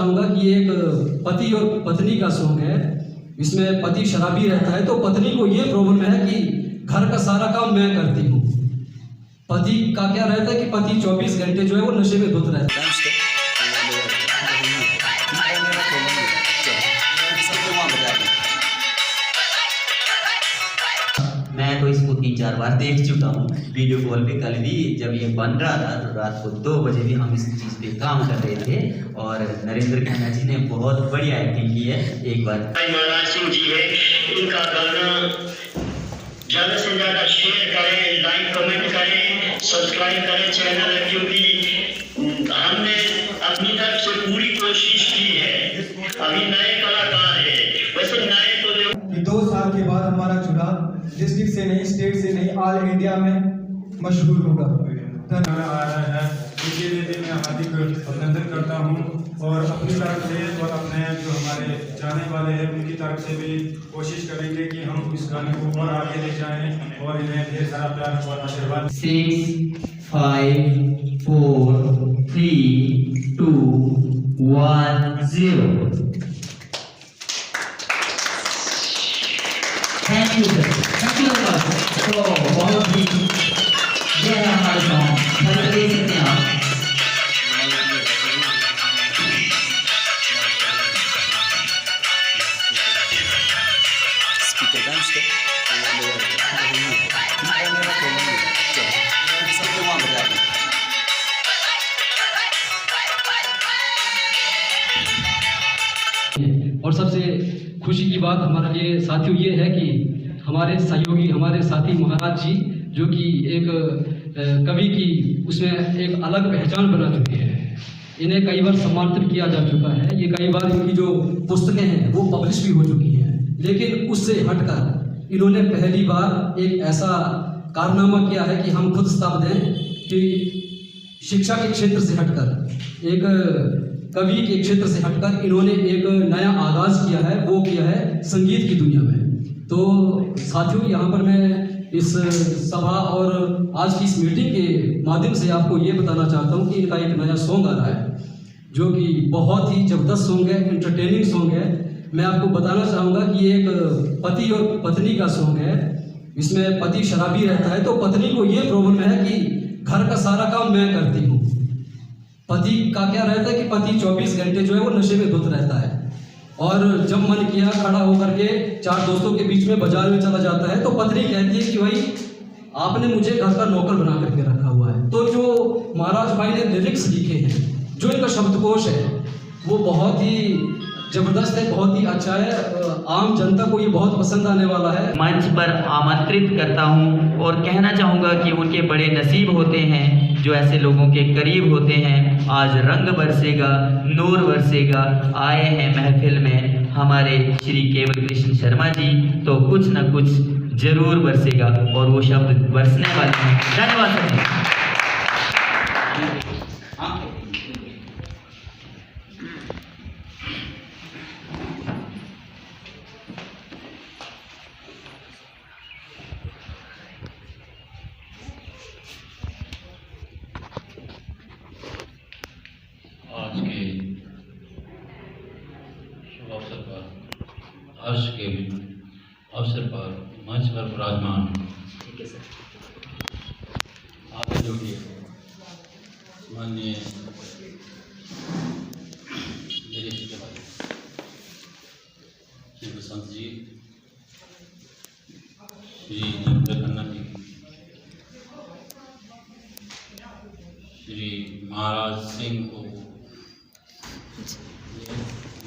चाहूँगा कि ये एक पति और पत्नी का सॉन्ग है। इसमें पति शराबी रहता है तो पत्नी को ये प्रॉब्लम है कि घर का सारा काम मैं करती हूँ। पति का क्या रहता है कि पति 24 घंटे जो है वो नशे में धुत रहता है। मैं तो इसको 3-4 बार देख चुका हूँ वीडियो कॉल पे। कल भी जब ये बन रहा था तो रात को 2 बजे भी हम इस चीज़ पे काम कर रहे थे और नरेंद्र खन्ना जी ने बहुत बढ़िया एक्टिंग की है। एक बार महाराज सिंह जी है, इनका गाना ज़्यादा से ज़्यादा शेयर करें, लाइक कमेंट करें, सब्सक्राइब करें चैनल, क्योंकि हमने अपनी तरफ से पूरी कोशिश की है। अभी नए कलाकार है, वैसे नए तो 2 साल के बाद हमारा चुनाव डिस्ट्रिक्ट से नहीं, स्टेट से नहीं, ऑल इंडिया में मशहूर होगा। धन्यवाद आ रहा है, इसके लिए मैं हार्दिक अभिनंदन करता हूँ और अपनी तरफ से और अपने जो हमारे जाने वाले हैं उनकी तरफ से भी कोशिश करेंगे कि हम इस गाने को और आगे ले जाएं और इन्हें ढेर सारा प्यार और आशीर्वाद। 6, 5, 4, 3, 2, 1, 0। Thank you sir, thank you तो बहुत ही ये है हमारा सॉन्ग, घर पे देख सकते हैं आप। और सबसे खुशी की बात हमारे लिए साथियों ये है कि हमारे सहयोगी, हमारे साथी महाराज जी जो कि एक कवि की उसमें एक अलग पहचान बना चुके हैं। इन्हें कई बार सम्मानित किया जा चुका है, ये कई बार इनकी जो पुस्तकें हैं वो पब्लिश भी हो चुकी हैं, लेकिन उससे हटकर इन्होंने पहली बार एक ऐसा कारनामा किया है कि हम खुद स्थापित हैं कि शिक्षा के क्षेत्र से हटकर, एक कवि के क्षेत्र से हटकर इन्होंने एक नया आगाज किया है, वो किया है संगीत की दुनिया में। तो साथियों, यहाँ पर मैं इस सभा और आज की इस मीटिंग के माध्यम से आपको ये बताना चाहता हूँ कि इनका एक नया सॉन्ग आ रहा है जो कि बहुत ही जबरदस्त सॉन्ग है, एंटरटेनिंग सॉन्ग है। मैं आपको बताना चाहूँगा कि ये एक पति और पत्नी का सॉन्ग है। इसमें पति शराबी रहता है तो पत्नी को ये प्रॉब्लम है कि घर का सारा काम मैं करती हूँ। पति का क्या रहता है कि पति 24 घंटे जो है वो नशे में धुत रहता है और जब मन किया खड़ा होकर के 4 दोस्तों के बीच में बाजार में चला जाता है तो पत्नी कहती है कि भाई आपने मुझे घर का नौकर बना करके रखा हुआ है। तो जो महाराज भाई ने लिरिक्स लिखे हैं, जो इनका शब्दकोश है वो बहुत ही जबरदस्त है, बहुत ही अच्छा है। आम जनता को ये बहुत पसंद आने वाला है। मंच पर आमंत्रित करता हूँ और कहना चाहूँगा कि उनके बड़े नसीब होते हैं जो ऐसे लोगों के करीब होते हैं। आज रंग बरसेगा, नूर बरसेगा, आए हैं महफिल में हमारे श्री केवल कृष्ण शर्मा जी, तो कुछ न कुछ जरूर बरसेगा और वो शब्द बरसने वाले हैं। धन्यवाद सर। आज के शुभ अवसर पर, हर्ष के अवसर पर मंच पर विराजमान आगे जो कि माननीय दिलीप के भाई श्री बसंत जी, श्री नरेंद्र खन्ना जी, श्री महाराज सिंह को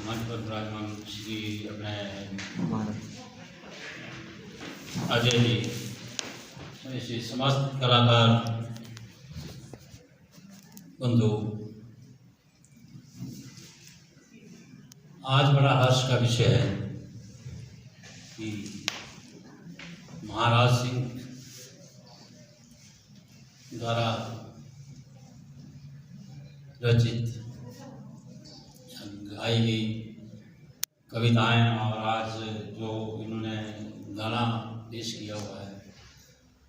मंच पर विराजमान श्री अपने अजय जी, ऐसे समस्त कलाकार बंधु, आज बड़ा हर्ष का विषय है कि महाराज सिंह द्वारा रचित गाई गई कविताएं और आज जो इन्होंने गाना पेश किया हुआ है,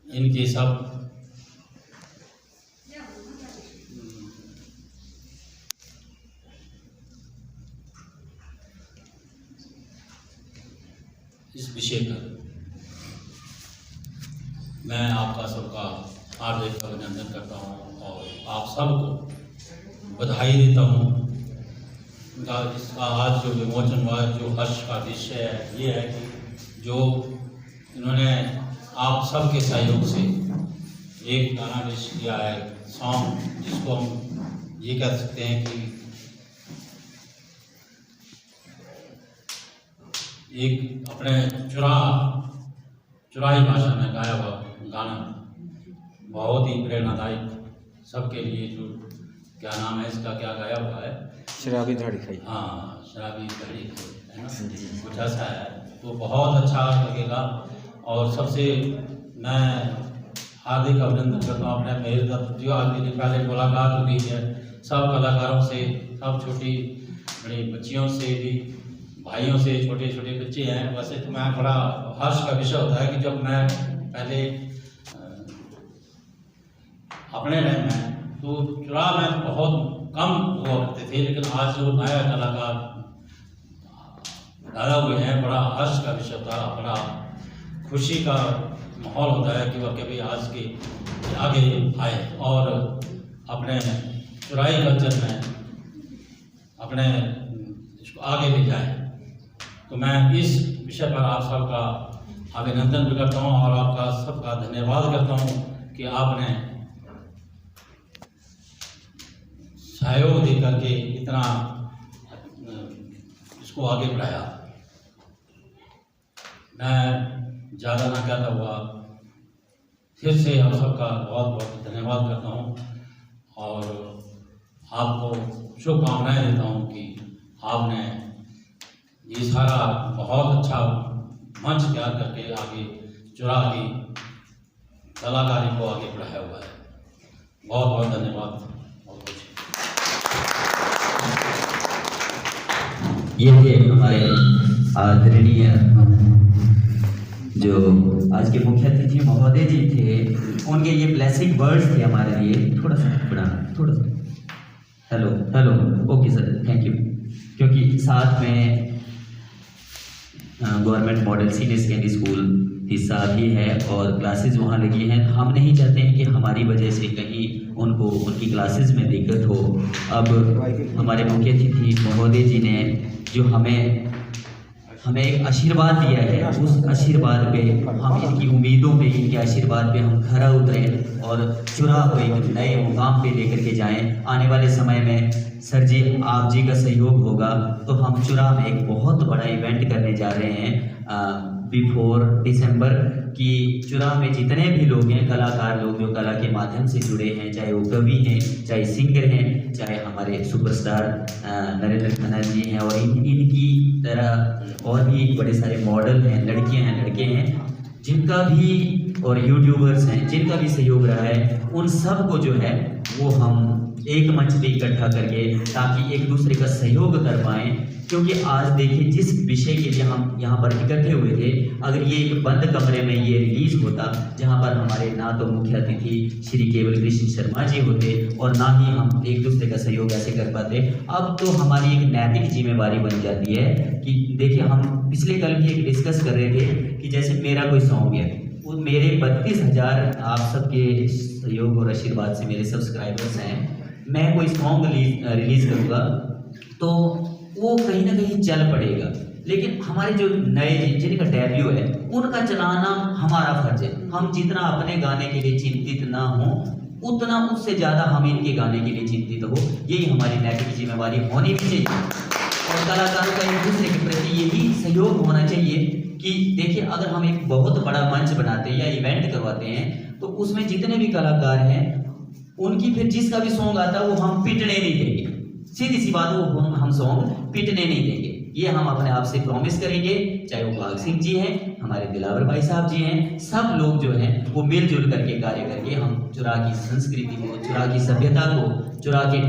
इनके सब इस विषय पर मैं आपका सबका हार्दिक अभिनंदन करता हूँ और आप सबको बधाई देता हूँ। इसका आज जो विमोचन हुआ, जो हर्ष का विषय है ये है कि जो इन्होंने आप सबके सहयोग से एक गाना रजिस्टर किया है, सॉन्ग, जिसको हम ये कह सकते हैं कि एक अपने चुराई भाषा में गाया हुआ गाना, बहुत ही प्रेरणादायक सबके लिए। जो क्या नाम है इसका, क्या गाया हुआ है, शराबी दाढ़ी खाई। हाँ, शराबी दाढ़ी है ना, कुछ ऐसा है। तो बहुत अच्छा लगेगा। और सबसे मैं हार्दिक अभिनंदन करता हूँ अपने मेहर दत्त जो आज मेरी पहले मुलाकात हुई है सब कलाकारों से, सब छोटी बड़ी बच्चियों से भी, भाइयों से, छोटे छोटे बच्चे हैं। वैसे तो मैं बड़ा हर्ष का विषय होता है कि जब मैं पहले अपने टाइम में तो चुरा में बहुत कम हुआ करते थे, लेकिन आज जो नया कलाकार पैदा हुए हैं, बड़ा हर्ष का विषय था, बड़ा खुशी का माहौल होता है कि वह कभी आज के आगे आए और अपने चुराई कल्चर में अपने इसको आगे ले जाए। तो मैं इस विषय पर आप सबका अभिनंदन भी करता हूँ और आपका सबका धन्यवाद करता हूँ कि आपने सहयोग दे करके इतना इसको आगे बढ़ाया। मैं ज़्यादा ना कहता हुआ फिर से आप सबका बहुत बहुत धन्यवाद करता हूँ और आपको शुभकामनाएं देता हूँ कि आपने ये सारा बहुत अच्छा मंच तैयार करके आगे चुरा की कलाकारी को आगे बढ़ाया हुआ है। बहुत बहुत धन्यवाद। ये थे हमारे आदरणीय जो आज के मुख्य अतिथि महोदय जी थे, उनके ये ब्लेसिंग वर्ड्स थे हमारे लिए। थोड़ा सा बढ़ाना, थोड़ा सा। Hello hello, okay sir, thank you. क्योंकि साथ में government model senior secondary school हिस्सा भी है और क्लासेस वहाँ लगी हैं। हम नहीं चाहते हैं कि हमारी वजह से कहीं उनको उनकी क्लासेस में दिक्कत हो। अब हमारे मुख्य अतिथि महोदय जी ने जो हमें एक आशीर्वाद दिया है, उस आशीर्वाद पे हम इनकी उम्मीदों पे, इनके आशीर्वाद पे हम खरा उतरें और चुरा को एक नए मुकाम पे लेकर के जाएं। आने वाले समय में सर जी, आप जी का सहयोग होगा तो हम चुरा में एक बहुत बड़ा इवेंट करने जा रहे हैं बिफोर दिसंबर की। चुरा में जितने भी लोग हैं, कलाकार लोग जो कला के माध्यम से जुड़े हैं, चाहे वो कवि हैं, चाहे सिंगर हैं, चाहे हमारे सुपरस्टार नरेंद्र खन्ना जी हैं और इनकी तरह और भी बड़े सारे मॉडल हैं, लड़कियां हैं, लड़के हैं, जिनका भी और यूट्यूबर्स हैं, जिनका भी सहयोग रहा है, उन सब को जो है वो हम एक मंच पे इकट्ठा करके ताकि एक दूसरे का सहयोग कर पाएँ। क्योंकि आज देखिए जिस विषय के लिए हम यहाँ पर इकट्ठे हुए थे, अगर ये एक बंद कमरे में ये रिलीज होता जहाँ पर हमारे ना तो मुख्य अतिथि श्री केवल कृष्ण शर्मा जी होते और ना ही हम एक दूसरे का सहयोग ऐसे कर पाते। अब तो हमारी एक नैतिक जिम्मेवारी बन जाती है कि देखिए, हम पिछले कल भी एक डिस्कस कर रहे थे कि जैसे मेरा कोई सॉन्ग है, वो मेरे 32,000 आप सबके सहयोग और आशीर्वाद से मेरे सब्सक्राइबर्स हैं। मैं कोई सॉन्ग रिलीज़ करूँगा तो वो कहीं ना कहीं चल पड़ेगा, लेकिन हमारे जो नए जिनका डेब्यू है उनका चलाना हमारा फर्ज है। हम जितना अपने गाने के लिए चिंतित ना हो, उतना उससे ज़्यादा हम इनके गाने के लिए चिंतित हो। यही हमारी नैतिक जिम्मेवारी होनी भी चाहिए और कलाकारों का एक दूसरे के प्रति यही सहयोग होना चाहिए कि देखिए, अगर हम एक बहुत बड़ा मंच बनाते हैं या इवेंट करवाते हैं तो उसमें जितने भी कलाकार हैं उनकी फिर जिसका भी सॉन्ग आता है वो हम पिटने नहीं देंगे। सीधी सी बात, वो हम सॉन्ग पिटने नहीं देंगे। ये हम अपने आप से प्रॉमिस करेंगे। चाहे वो भाग सिंह जी हैं, हमारे दिलावर भाई साहब जी हैं, सब लोग जो हैं वो मिलजुल करके कार्य करके हम चुरा की संस्कृति को, चुरा की सभ्यता को, चुरा के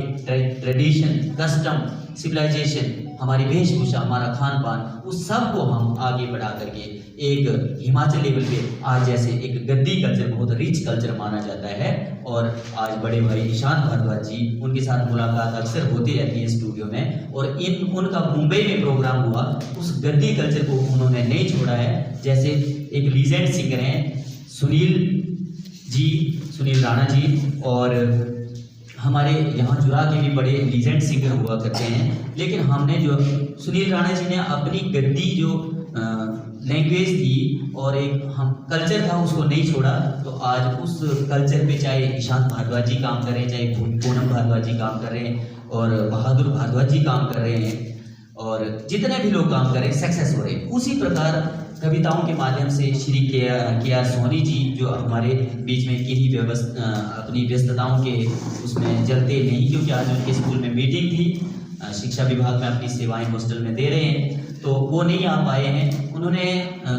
ट्रेडिशन, कस्टम सिविलाइजेशन, हमारी वेशभूषा, हमारा खान पान, उस सब को हम आगे बढ़ा करके एक हिमाचल लेवल पे आज जैसे एक गद्दी कल्चर, बहुत रिच कल्चर माना जाता है। और आज बड़े भाई ईशान भारद्वाज जी, उनके साथ मुलाकात अक्सर होती रहती है स्टूडियो में, और उनका मुंबई में प्रोग्राम हुआ, उस गद्दी कल्चर को उन्होंने नहीं छोड़ा है। जैसे एक लीजेंड सिंगर हैं सुनील राणा जी, और हमारे यहाँ जुरा के भी बड़े लीजेंड सिंगर हुआ करते हैं, लेकिन हमने जो सुनील राणा जी ने अपनी गद्दी जो लैंग्वेज थी और एक हम कल्चर था उसको नहीं छोड़ा। तो आज उस कल्चर पे चाहे ईशान भारद्वाज जी काम कर रहे हैं, चाहे पूनम भारद्वाज जी काम कर रहे हैं, और बहादुर भारद्वाज जी काम कर रहे हैं, और जितने भी लोग काम कर रहे हैं सक्सेस हो रहे हैं। उसी प्रकार कविताओं के माध्यम से श्री के आर सोनी जी जो हमारे बीच में किन्हीं अपनी व्यस्तताओं के उसमें जलते नहीं, क्योंकि आज उनके स्कूल में मीटिंग थी, शिक्षा विभाग में अपनी सेवाएं हॉस्टल में दे रहे हैं, तो वो नहीं आ पाए हैं। उन्होंने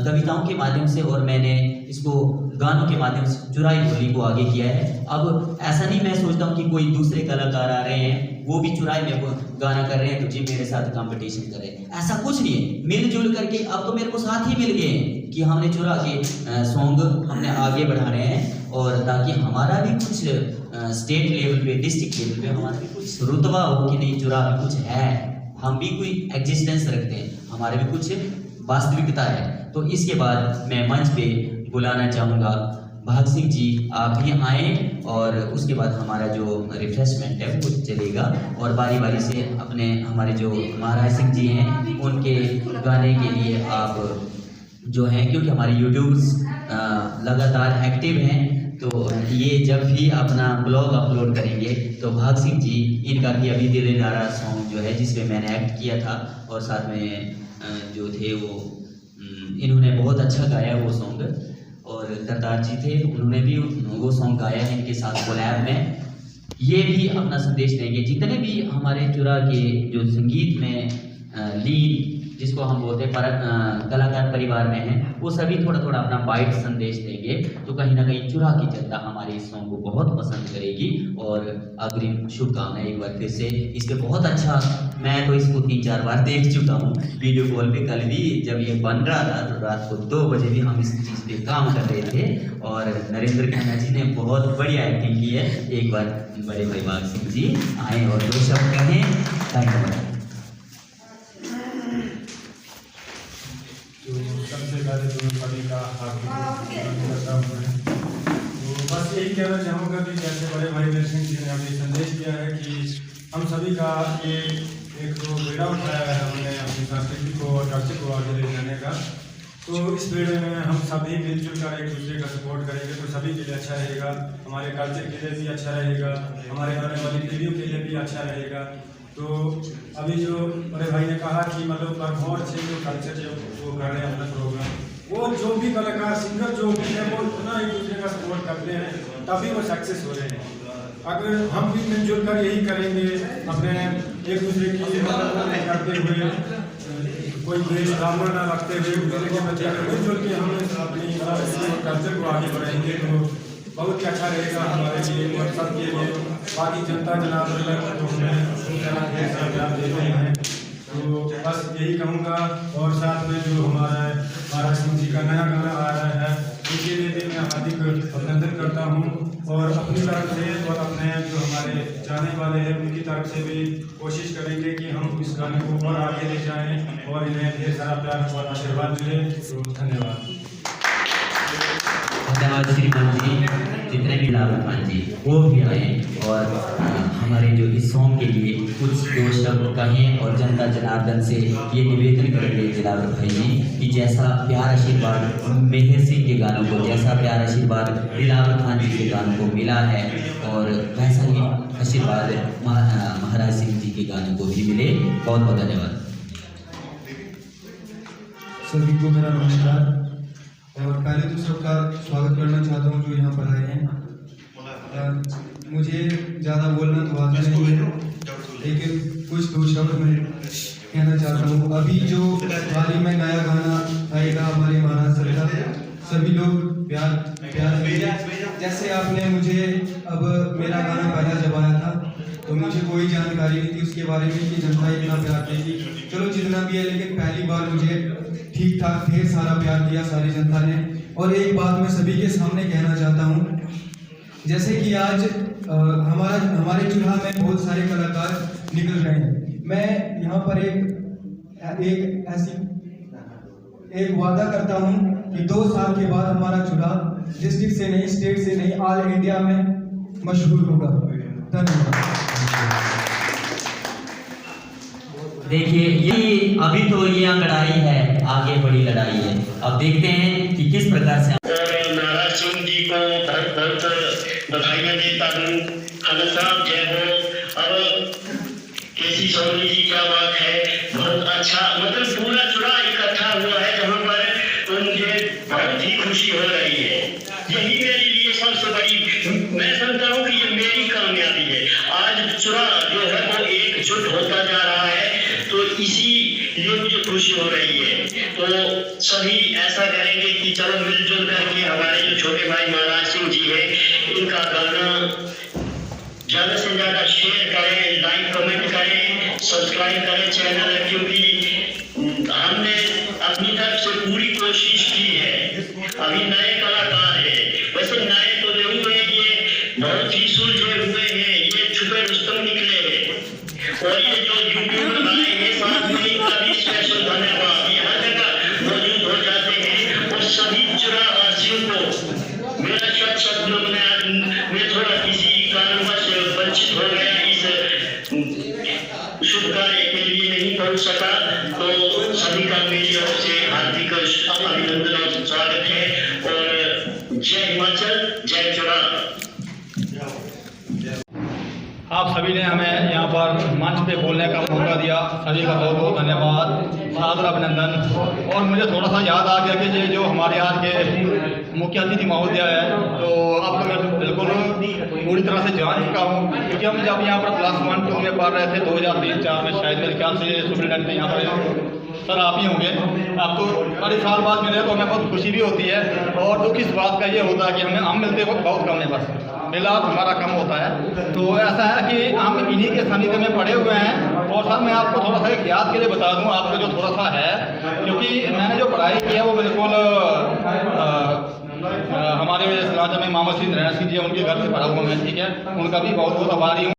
कविताओं के माध्यम से और मैंने इसको गानों के माध्यम से चुराई बोली को आगे किया है। अब ऐसा नहीं मैं सोचता हूँ कि कोई दूसरे कलाकार आ रहे हैं वो भी चुराई में गाना कर रहे हैं तो जी मेरे साथ कंपटीशन करें, ऐसा कुछ नहीं है। मिलजुल करके अब तो मेरे को साथ ही मिल गए हैं कि हमने चुरा के सॉन्ग हमने आगे बढ़ाने हैं, और ताकि हमारा भी कुछ स्टेट लेवल पे, डिस्ट्रिक्ट लेवल पे हमारा भी कुछ रुतबा हो कि नहीं चुरा भी कुछ है, हम भी कोई एग्जिस्टेंस रखते हैं, हमारे भी कुछ वास्तविकता है। तो इसके बाद मैं मंच पे बुलाना चाहूँगा भाग सिंह जी, आप भी आएँ, और उसके बाद हमारा जो रिफ्रेशमेंट है वो चलेगा, और बारी बारी से अपने हमारे जो महाराज सिंह जी हैं उनके गाने के लिए आप जो हैं, क्योंकि हमारे यूट्यूब्स लगातार एक्टिव हैं, तो ये जब भी अपना ब्लॉग अपलोड करेंगे तो भाग सिंह जी इनका भी अभी दिल नारा सॉन्ग जो है जिसमें मैंने एक्ट किया था, और साथ में जो थे वो इन्होंने बहुत अच्छा गाया वो सॉन्ग, और करतार जी थे उन्होंने भी वो सॉन्ग गाया है इनके साथ कोलैब में। ये भी अपना संदेश देंगे, जितने भी हमारे चुरा के जो संगीत में लीन जिसको हम बोलते हैं कलाकार परिवार में हैं, वो सभी थोड़ा थोड़ा अपना बाइट संदेश देंगे, तो कहीं ना कहीं चुरा की जनता हमारे इस सॉन्ग को बहुत पसंद करेगी। और अग्रिम शुभकामनाएं एक बार फिर से। इस पे बहुत अच्छा, मैं तो इसको 3-4 बार देख चुका हूँ वीडियो कॉल पे। कल भी जब ये बन रहा था तो रात को 2 बजे भी हम इस चीज़ पे काम कर रहे थे, और नरेंद्र खन्ना जी ने बहुत बढ़िया एक्टिंग की है। एक बार बड़े भाई भाग सिंह जी आए और 2 शब्द कहें। धन्यवाद। सबसे पहले तो सभी का हार्दिक अभिनंदन करता हूं मैं। तो बस यही कहना चाहूँगा कि जैसे बड़े भाई वीर सिंह जी ने अभी संदेश दिया है कि हम सभी का ये एक तो बेड़ा उठाया है हमने अपनी संस्कृति को और कल्चर को आगे ले जाने का, तो इस बेड़े में हम सभी मिलजुल कर एक दूसरे का सपोर्ट करेंगे तो सभी के लिए अच्छा रहेगा, हमारे कल्चर के लिए भी अच्छा रहेगा, हमारे आने वाली पीढ़ियों के लिए भी अच्छा रहेगा। तो अभी जो बड़े भाई ने कहा कि मतलब परफॉर्म से जो कल्चर जो वो कर रहे हैं अपना प्रोग्राम, वो जो भी कलाकार सिंगर जो भी है वो उतना एक दूसरे का सपोर्ट करते हैं तभी वो सक्सेस हो रहे हैं। अगर हम भी मिलजुल कर यही करेंगे अपने एक दूसरे की मदद करते हुए, कोई द्वेष भावना न रखते हुए दूसरे के प्रति अगर मिलजुल के हम अपनी कल्चर को आगे बढ़ाएंगे तो बहुत ही अच्छा रहेगा हमारे लिए और सबके लिए। बाकी जनता जनार्दन तो हमें प्यार दे रहे हैं, तो बस यही कहूँगा। और साथ में जो हमारा महाराज सिंह जी का नया गाना आ रहा है उनके लिए भी मैं हार्दिक अभिनंदन करता हूँ, और अपनी तरफ से और अपने जो हमारे जाने वाले हैं उनकी तरफ से भी कोशिश करेंगे कि हम इस गाने को और आगे ले जाएं और इन्हें ढेर सारा प्यार और आशीर्वाद मिले। तो धन्यवाद। धन्यवाद श्रीमान जी। जितने भी लाभर खान जी वो भी आए और हमारे जो इस सॉन्ग के लिए कुछ 2 शब्द कहें, और जनता जनार्दन से ये निवेदन करेंगे दिलावर भाई जी कि जैसा प्यार आशीर्वाद मेहर सिंह के गानों को, जैसा प्यार आशीर्वाद दिलावर खान जी के गानों को मिला है, और वैसा ही आशीर्वाद महाराज सिंह जी के गानों को भी मिले। बहुत बहुत धन्यवाद। सभी को मेरा नमस्कार, और पहले तो सबका स्वागत करना चाहता हूँ जो यहाँ पर आए हैं। मुझे ज़्यादा बोलना तो आता नहीं है, लेकिन कुछ 2 शब्द मैं कहना चाहता हूँ। अभी जो हाल ही में नया गाना आएगा हमारे महाराज सर का, सभी लोग प्यार प्यार जैसे आपने मुझे अब मेरा गाना पहला जब आया था तो मुझे कोई जानकारी नहीं थी उसके बारे में कि जनता इतना प्यार देगी। चलो जितना भी है, लेकिन पहली बार मुझे ठीक ठाक ढेर सारा प्यार दिया सारी जनता ने। और एक बात मैं सभी के सामने कहना चाहता हूँ, जैसे कि आज हमारे चुनाव में बहुत सारे कलाकार निकल रहे हैं। मैं यहाँ पर एक वादा करता हूँ कि 2 साल के बाद हमारा चुनाव डिस्ट्रिक्ट से नहीं, स्टेट से नहीं, ऑल इंडिया में मशहूर होगा। धन्यवाद। देखिए, ये अभी तो ये लड़ाई है, आगे बड़ी लड़ाई है। अब देखते हैं कि किस प्रकार से। और नाराज सिंह जी को बहुत बहुत बधाइयाँ देता हूँ। खान साहब जय हो। अब केसी सोनी जी, क्या बात है, बहुत अच्छा, मतलब पूरा चुनाव इकट्ठा हुआ है जहाँ पर तो मुझे बहुत ही खुशी हो रही है। यही मेरे लिए सबसे बड़ी, मैं समझता हूँ कि ये मेरी कामयाबी है। आज चुनाव जो है वो एकजुट होता जा रहा है, तो इसी लिए मुझे खुशी हो रही है। तो सभी ऐसा करेंगे कि चलो मिलजुल करके हमारे जो छोटे भाई महाराज सिंह जी है, इनका गाना ज़्यादा से ज़्यादा शेयर करें, लाइक कमेंट करें, सब्सक्राइब करें चैनल, क्योंकि हमने अपनी तरफ से पूरी कोशिश की है। अभी नए कलाकार हैं, वैसे नए तो नहीं हुए, ये बहुत ही सुलझे हुए हैं, ये छुपे रुस्तम निकले हैं। और ये जो यूट्यूब बनाए हैं, साथ में इनका भी स्पेशल धन्यवाद। ये हर जगह मौजूद हो जाते हैं। और सभी चुनावासियों को मेरा शब्द मैं थोड़ा किसी कारणवश वंचित हो गया, इस शुभ कार्य के लिए नहीं पहुंच सका, तो सभी का मेरी ओर से हार्दिक अभिनंदन और स्वागत है। और जय हिमाचल, जय चुनाव। आप सभी ने हमें यहाँ पर मंच पे बोलने का मौका दिया, सभी का बहुत बहुत धन्यवाद, सादर अभिनंदन। और मुझे थोड़ा सा याद आ गया कि ये जो हमारे यहाँ के मुख्य अतिथि महोदय है, तो अब तो मैं बिल्कुल पूरी तरह से जान चुका हूँ, क्योंकि हम जब यहाँ पर क्लास 1-2 में पढ़ रहे थे 2003-4 में, शायद मेरे ख्याल से सुप्रिटेंडेंट यहाँ पर सर आप ही होंगे। अब तो बड़े साल बाद मिले तो हमें बहुत खुशी भी होती है। और दुख इस बात का ये होता है कि हम मिलते वक्त बहुत कम है, बस मिलाप हमारा कम होता है। तो ऐसा है कि हम इन्हीं के सानिध्य में पड़े हुए हैं। और सर मैं आपको थोड़ा सा एक याद के लिए बता दूं, आपको जो थोड़ा सा है, क्योंकि मैंने जो पढ़ाई की है वो बिल्कुल हमारे समाज में मामा श्री नारायण सिंह जी उनके घर से पढ़ा हुआ मैं, ठीक है, उनका भी बहुत बहुत आभारी हूँ।